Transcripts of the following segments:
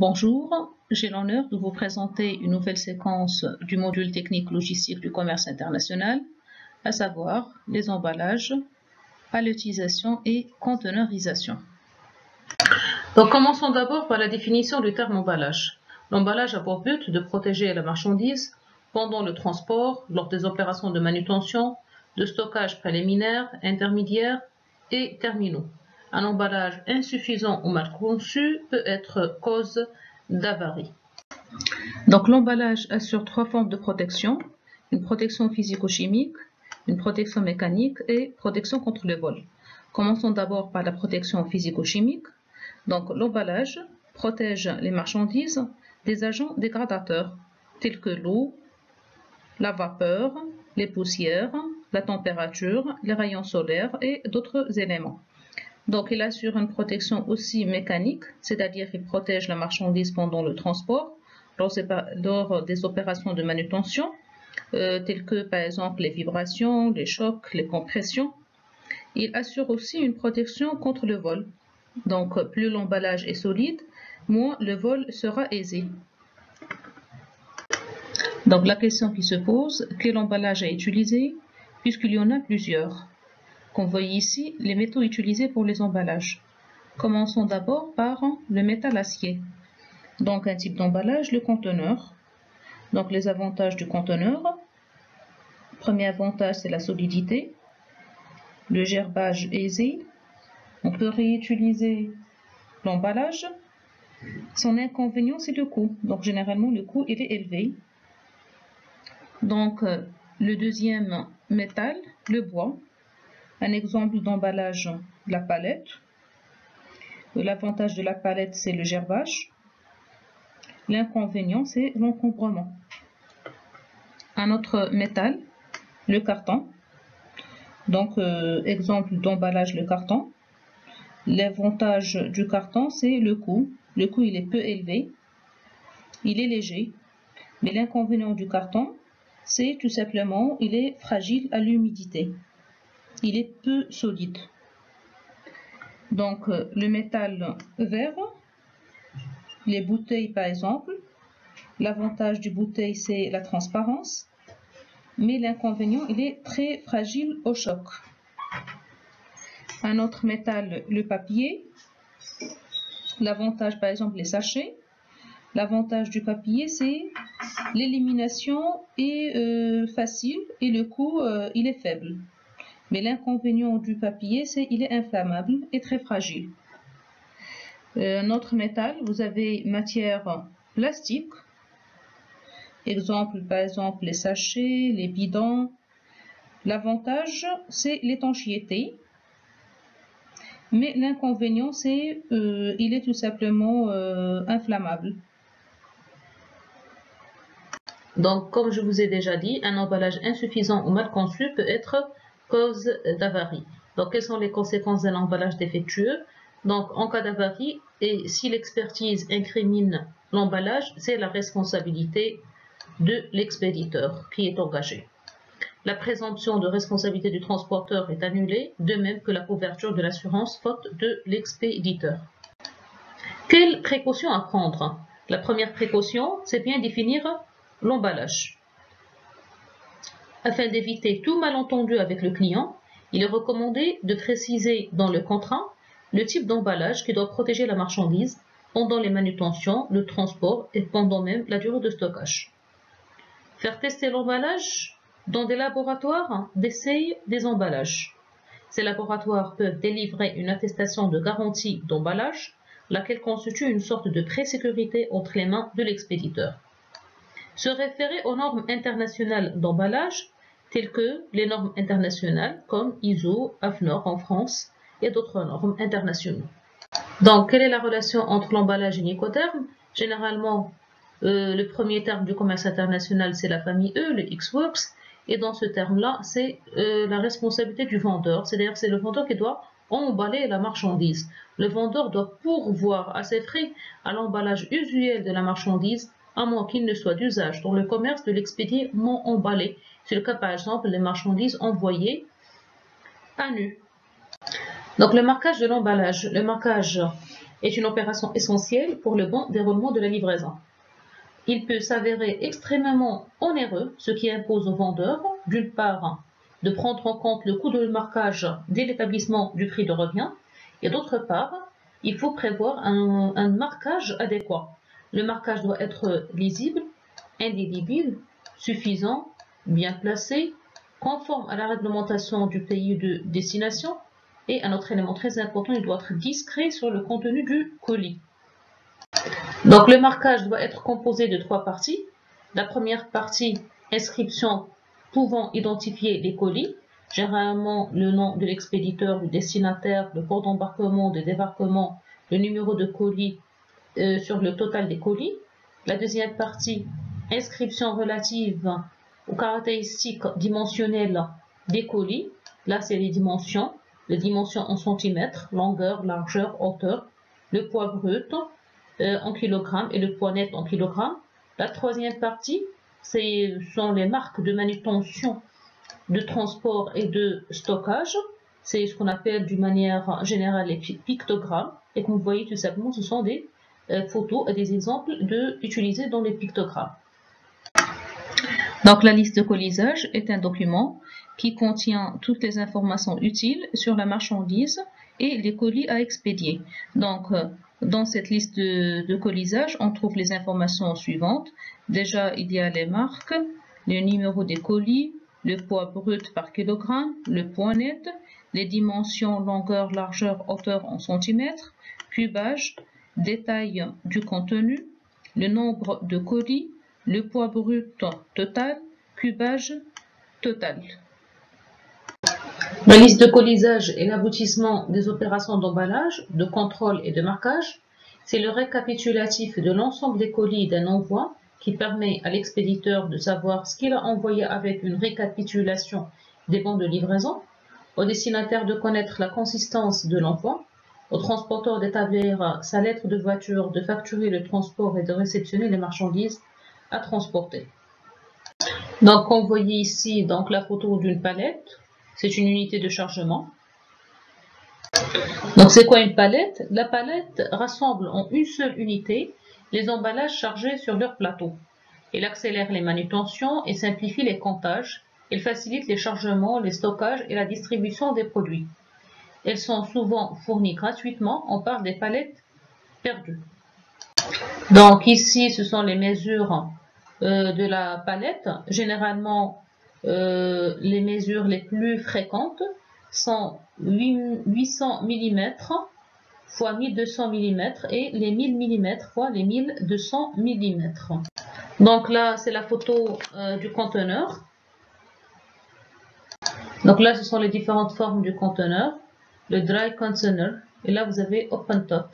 Bonjour, j'ai l'honneur de vous présenter une nouvelle séquence du module technique logistique du commerce international, à savoir les emballages, palettisation et conteneurisation. Donc commençons d'abord par la définition du terme emballage. L'emballage a pour but de protéger la marchandise pendant le transport, lors des opérations de manutention, de stockage préliminaire, intermédiaire et terminaux. Un emballage insuffisant ou mal conçu peut être cause d'avarie. Donc l'emballage assure trois formes de protection: une protection physico-chimique, une protection mécanique et protection contre le vol. Commençons d'abord par la protection physico-chimique. Donc l'emballage protège les marchandises des agents dégradateurs tels que l'eau, la vapeur, les poussières, la température, les rayons solaires et d'autres éléments. Donc il assure une protection aussi mécanique, c'est-à-dire qu'il protège la marchandise pendant le transport, lors des opérations de manutention, telles que par exemple les vibrations, les chocs, les compressions. Il assure aussi une protection contre le vol. Donc plus l'emballage est solide, moins le vol sera aisé. Donc la question qui se pose, quel emballage à utiliser, puisqu'il y en a plusieurs. Comme vous voyez ici, les métaux utilisés pour les emballages. Commençons d'abord par le métal acier. Donc un type d'emballage, le conteneur. Donc les avantages du conteneur. Premier avantage, c'est la solidité, le gerbage aisé. On peut réutiliser l'emballage. Son inconvénient, c'est le coût. Donc généralement, le coût il est élevé. Donc le deuxième métal, le bois. Un exemple d'emballage, la palette. L'avantage de la palette, c'est le gerbage. L'inconvénient, c'est l'encombrement. Un autre métal, le carton. Donc, exemple d'emballage, le carton. L'avantage du carton, c'est le coût. Le coût, il est peu élevé. Il est léger. Mais l'inconvénient du carton, c'est tout simplement, il est fragile à l'humidité. Il est peu solide. Donc, le métal vert, les bouteilles par exemple, l'avantage du bouteille c'est la transparence, mais l'inconvénient il est très fragile au choc. Un autre métal, le papier, l'avantage par exemple les sachets, l'avantage du papier c'est l'élimination est facile et le coût il est faible. Mais l'inconvénient du papier, c'est qu'il est inflammable et très fragile. Notre métal, vous avez matière plastique. Exemple, par exemple, les sachets, les bidons. L'avantage, c'est l'étanchéité. Mais l'inconvénient, c'est qu'il est tout simplement inflammable. Donc, comme je vous ai déjà dit, un emballage insuffisant ou mal conçu peut être cause d'avarie. Donc, quelles sont les conséquences d'un emballage défectueux? Donc, en cas d'avarie, et si l'expertise incrimine l'emballage, c'est la responsabilité de l'expéditeur qui est engagé. La présomption de responsabilité du transporteur est annulée, de même que la couverture de l'assurance faute de l'expéditeur. Quelles précautions à prendre? La première précaution, c'est bien définir l'emballage. Afin d'éviter tout malentendu avec le client, il est recommandé de préciser dans le contrat le type d'emballage qui doit protéger la marchandise pendant les manutentions, le transport et pendant même la durée de stockage. Faire tester l'emballage dans des laboratoires d'essai des emballages. Ces laboratoires peuvent délivrer une attestation de garantie d'emballage, laquelle constitue une sorte de pré-sécurité entre les mains de l'expéditeur. Se référer aux normes internationales d'emballage, telles que les normes internationales comme ISO, AFNOR en France et d'autres normes internationales. Donc, quelle est la relation entre l'emballage et l'Incoterm? Généralement, le premier terme du commerce international, c'est la famille E, le X-Works, et dans ce terme-là, c'est la responsabilité du vendeur, c'est-à-dire c'est le vendeur qui doit emballer la marchandise. Le vendeur doit pourvoir à ses frais à l'emballage usuel de la marchandise, à moins qu'il ne soit d'usage dans le commerce de l'expédier non emballé. C'est le cas par exemple des marchandises envoyées à nu. Donc le marquage de l'emballage. Le marquage est une opération essentielle pour le bon déroulement de la livraison. Il peut s'avérer extrêmement onéreux, ce qui impose au vendeur, d'une part, de prendre en compte le coût de marquage dès l'établissement du prix de revient, et d'autre part, il faut prévoir un marquage adéquat. Le marquage doit être lisible, indélébile, suffisant, bien placé, conforme à la réglementation du pays de destination, et un autre élément très important, il doit être discret sur le contenu du colis. Donc le marquage doit être composé de 3 parties. La première partie, inscription pouvant identifier les colis, généralement le nom de l'expéditeur, du destinataire, le port d'embarquement, de débarquement, le numéro de colis sur le total des colis. La deuxième partie, inscription relative aux caractéristiques dimensionnelles des colis. Là, c'est les dimensions en centimètres, longueur, largeur, hauteur, le poids brut en kilogrammes et le poids net en kilogrammes. La troisième partie, ce sont les marques de manutention, de transport et de stockage. C'est ce qu'on appelle d'une manière générale les pictogrammes. Et comme vous voyez, tout simplement, ce sont des photos et des exemples utilisés dans les pictogrammes. Donc la liste de colisage est un document qui contient toutes les informations utiles sur la marchandise et les colis à expédier. Donc dans cette liste de colisage, on trouve les informations suivantes. Déjà, il y a les marques, le numéro des colis, le poids brut par kilogramme, le poids net, les dimensions longueur, largeur, hauteur en centimètres, cubage, détail du contenu, le nombre de colis, le poids brut total, cubage total. La liste de colisage est l'aboutissement des opérations d'emballage, de contrôle et de marquage. C'est le récapitulatif de l'ensemble des colis d'un envoi qui permet à l'expéditeur de savoir ce qu'il a envoyé avec une récapitulation des bons de livraison, au destinataire de connaître la consistance de l'envoi, au transporteur d'établir sa lettre de voiture, de facturer le transport et de réceptionner les marchandises à transporter. Donc, on voit ici donc, la photo d'une palette. C'est une unité de chargement. Donc, c'est quoi une palette? La palette rassemble en une seule unité les emballages chargés sur leur plateau. Elle accélère les manutentions et simplifie les comptages. Elle facilite les chargements, les stockages et la distribution des produits. Elles sont souvent fournies gratuitement. On parle des palettes perdues. Donc, ici, ce sont les mesures de la palette. Généralement, les mesures les plus fréquentes sont 800 mm fois 1200 mm et les 1000 mm fois les 1200 mm. Donc là, c'est la photo du conteneur. Donc là, ce sont les différentes formes du conteneur. Le dry container. Et là, vous avez open top.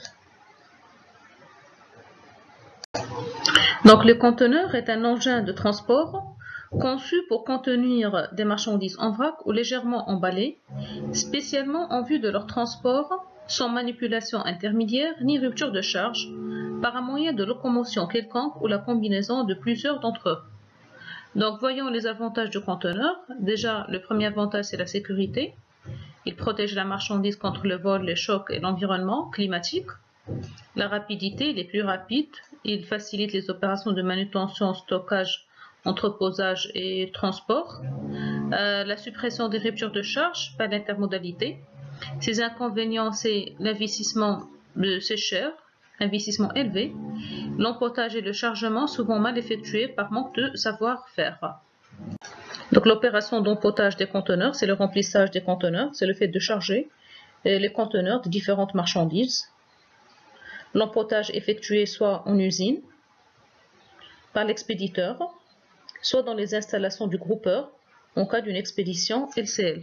Donc le conteneur est un engin de transport conçu pour contenir des marchandises en vrac ou légèrement emballées, spécialement en vue de leur transport, sans manipulation intermédiaire ni rupture de charge, par un moyen de locomotion quelconque ou la combinaison de plusieurs d'entre eux. Donc voyons les avantages du conteneur. Déjà, le premier avantage, c'est la sécurité. Il protège la marchandise contre le vol, les chocs et l'environnement climatique. La rapidité, il est plus rapide. Il facilite les opérations de manutention, stockage, entreposage et transport. La suppression des ruptures de charge, pas d'intermodalité. Ses inconvénients, c'est l'investissement, c'est cher, investissement élevé. L'empotage et le chargement souvent mal effectués par manque de savoir-faire. Donc l'opération d'empotage des conteneurs, c'est le remplissage des conteneurs, c'est le fait de charger les conteneurs de différentes marchandises. L'empotage effectué soit en usine, par l'expéditeur, soit dans les installations du groupeur, en cas d'une expédition LCL.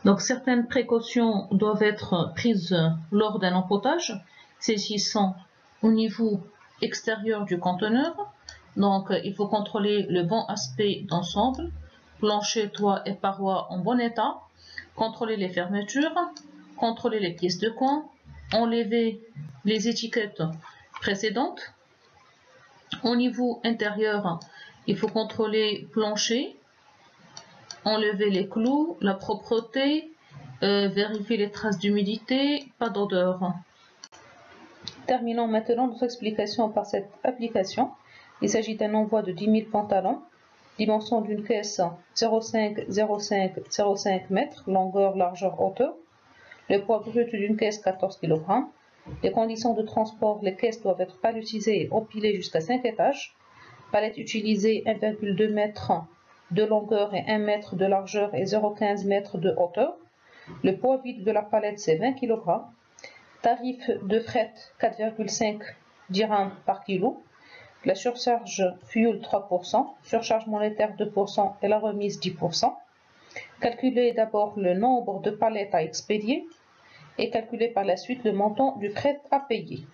Donc certaines précautions doivent être prises lors d'un empotage, s'agissant au niveau extérieur du conteneur. Donc il faut contrôler le bon aspect d'ensemble, plancher, toit et parois en bon état, contrôler les fermetures, contrôler les pièces de coin, enlever les étiquettes précédentes. Au niveau intérieur, il faut contrôler plancher, enlever les clous, la propreté Vérifier les traces d'humidité, pas d'odeur. Terminons maintenant notre explication par cette application. Il s'agit d'un envoi de 10 000 pantalons, dimension d'une caisse 0,5, 0,5, 0,5 m, longueur, largeur, hauteur. Le poids brut d'une caisse 14 kg. Les conditions de transport, les caisses doivent être palettisées et empilées jusqu'à 5 étages. Palette utilisée 1,2 m de longueur et 1 m de largeur et 0,15 m de hauteur. Le poids vide de la palette c'est 20 kg. Tarif de fret 4,5 dirhams par kilo. La surcharge fuel 3%, surcharge monétaire 2% et la remise 10%. Calculez d'abord le nombre de palettes à expédier et calculez par la suite le montant du fret à payer.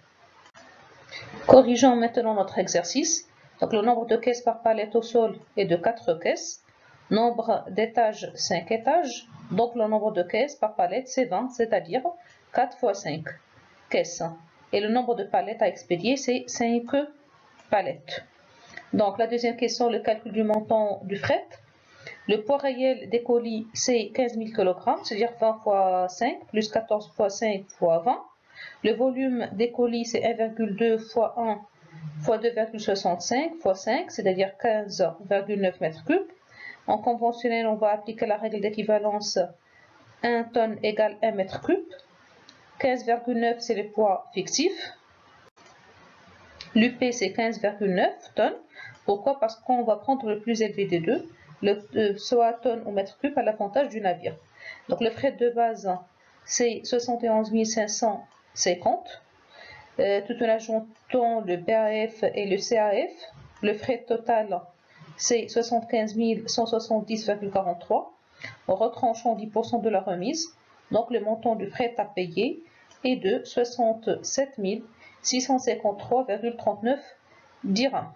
Corrigeons maintenant notre exercice. Donc le nombre de caisses par palette au sol est de 4 caisses. Nombre d'étages 5 étages. Donc le nombre de caisses par palette c'est 20, c'est-à-dire 4 fois 5 caisses. Et le nombre de palettes à expédier c'est 5 palettes. Donc la deuxième question, le calcul du montant du fret. Le poids réel des colis c'est 15 000 kg, c'est-à-dire 20 fois 5 plus 14 fois 5 fois 20. Le volume des colis c'est 1,2 fois 1 fois 2,65 fois 5, c'est-à-dire 15,9 m3. En conventionnel, on va appliquer la règle d'équivalence 1 tonne égale 1 m3. 15,9 c'est le poids fictif. L'UP c'est 15,9 tonnes. Pourquoi? Parce qu'on va prendre le plus élevé des deux, soit tonne ou mètre cube à l'avantage du navire. Donc le fret de base c'est 71 550. Tout en ajoutant le BAF et le CAF, le fret total c'est 75 170,43. En retranchant 10% de la remise, donc le montant du fret à payer est de 67 653,39 dirhams.